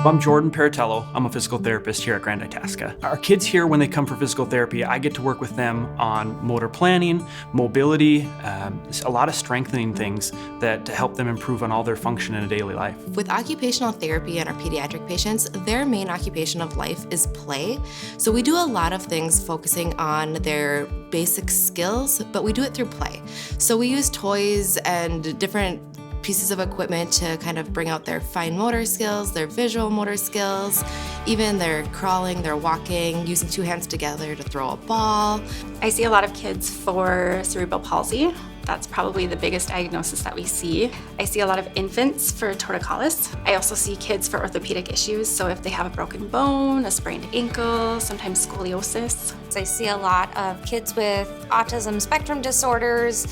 I'm Jordan Paratello. I'm a physical therapist here at Grand Itasca. Our kids here, when they come for physical therapy, I get to work with them on motor planning, mobility, a lot of strengthening things that to help them improve on all their function in a daily life. With occupational therapy and our pediatric patients, their main occupation of life is play. So we do a lot of things focusing on their basic skills, but we do it through play. So we use toys and different pieces of equipment to kind of bring out their fine motor skills, their visual motor skills, even their crawling, their walking, using two hands together to throw a ball. I see a lot of kids for cerebral palsy. That's probably the biggest diagnosis that we see. I see a lot of infants for torticollis. I also see kids for orthopedic issues, so if they have a broken bone, a sprained ankle, sometimes scoliosis. I see a lot of kids with autism spectrum disorders,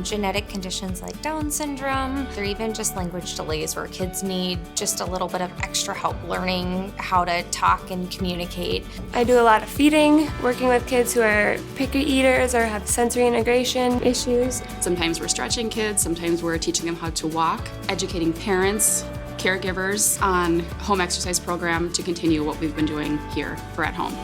genetic conditions like Down syndrome, or even just language delays where kids need just a little bit of extra help learning how to talk and communicate. I do a lot of feeding, working with kids who are picky eaters or have sensory integration issues. Sometimes we're stretching kids, sometimes we're teaching them how to walk, educating parents, caregivers on home exercise program to continue what we've been doing here for at home.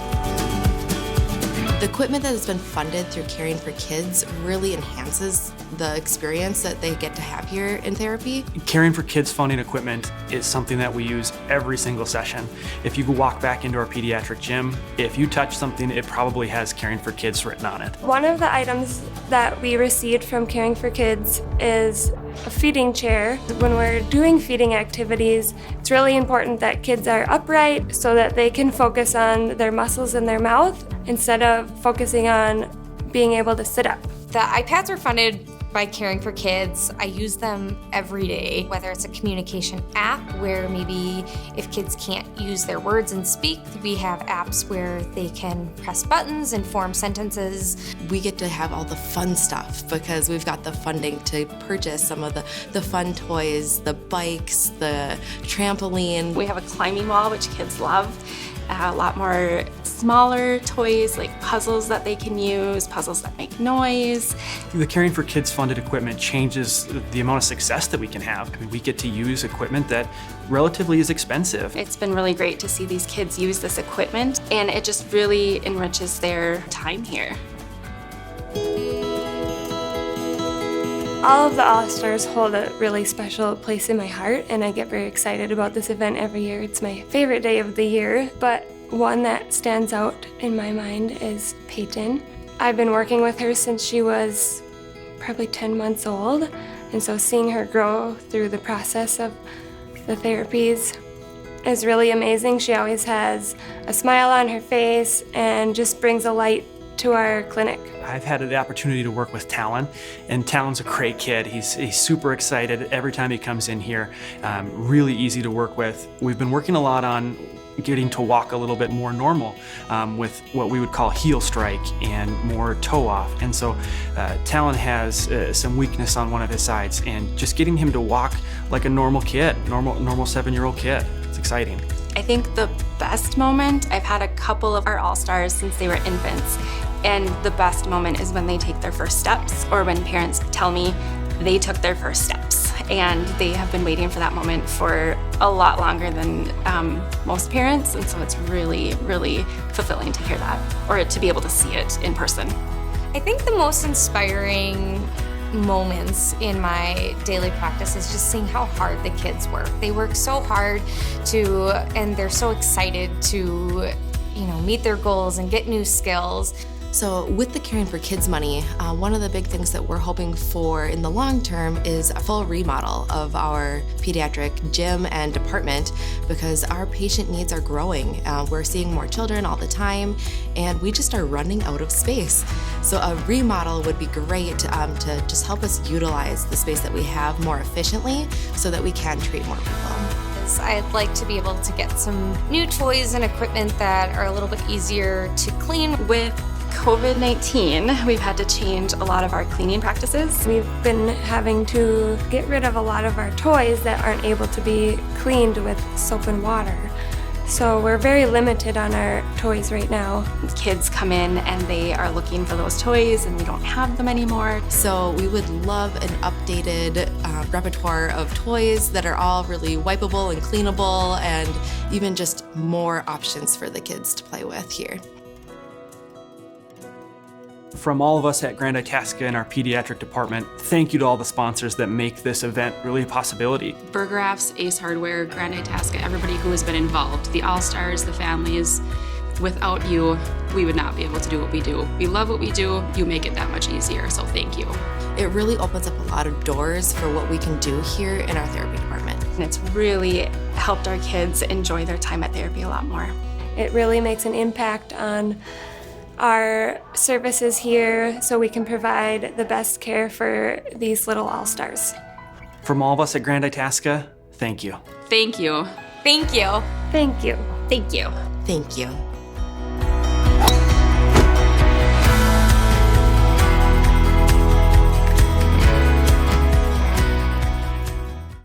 The equipment that has been funded through Caring for Kids really enhances the experience that they get to have here in therapy. Caring for Kids funding equipment is something that we use every single session. If you walk back into our pediatric gym, if you touch something, it probably has Caring for Kids written on it. One of the items that we received from Caring for Kids is a feeding chair. When we're doing feeding activities, it's really important that kids are upright so that they can focus on their muscles in their mouth instead of focusing on being able to sit up. The iPads are funded by Caring for Kids. I use them every day, whether it's a communication app where maybe if kids can't use their words and speak, we have apps where they can press buttons and form sentences. We get to have all the fun stuff because we've got the funding to purchase some of the fun toys, the bikes, the trampoline. We have a climbing wall, which kids love. A lot more smaller toys like puzzles that they can use, puzzles that make noise. The Caring for Kids funded equipment changes the amount of success that we can have. I mean, we get to use equipment that relatively is expensive. It's been really great to see these kids use this equipment, and it just really enriches their time here. All of the All-Stars hold a really special place in my heart, and I get very excited about this event every year. It's my favorite day of the year, but one that stands out in my mind is Peyton. I've been working with her since she was probably 10 months old, and so seeing her grow through the process of the therapies is really amazing. She always has a smile on her face and just brings a light to our clinic. I've had the opportunity to work with Talon, and Talon's a great kid. He's super excited every time he comes in here. Really easy to work with. We've been working a lot on getting to walk a little bit more normal with what we would call heel strike and more toe off. And so Talon has some weakness on one of his sides, and just getting him to walk like a normal kid, normal 7-year-old kid. It's exciting. I think the best moment, I've had a couple of our All-Stars since they were infants, and the best moment is when they take their first steps or when parents tell me they took their first steps, and they have been waiting for that moment for a lot longer than most parents, and so it's really, really fulfilling to hear that or to be able to see it in person. I think the most inspiring moments in my daily practice is just seeing how hard the kids work. They work so hard and they're so excited to, meet their goals and get new skills. So with the Caring for Kids money, one of the big things that we're hoping for in the long term is a full remodel of our pediatric gym and department because our patient needs are growing. We're seeing more children all the time, and we just are running out of space. So a remodel would be great to just help us utilize the space that we have more efficiently so that we can treat more people. I'd like to be able to get some new toys and equipment that are a little bit easier to clean. With COVID-19, we've had to change a lot of our cleaning practices. We've been having to get rid of a lot of our toys that aren't able to be cleaned with soap and water. So we're very limited on our toys right now. Kids come in and they are looking for those toys and we don't have them anymore. So we would love an updated repertoire of toys that are all really wipeable and cleanable, and even just more options for the kids to play with here. From all of us at Grand Itasca and our pediatric department, thank you to all the sponsors that make this event really a possibility. Burgraphs, Ace Hardware, Grand Itasca, everybody who has been involved, the All-Stars, the families. Without you, we would not be able to do what we do. We love what we do. You make it that much easier, so thank you. It really opens up a lot of doors for what we can do here in our therapy department. And it's really helped our kids enjoy their time at therapy a lot more. It really makes an impact on our services here so we can provide the best care for these little all-stars. From all of us at Grand Itasca, thank you. Thank you. Thank you. Thank you. Thank you. Thank you.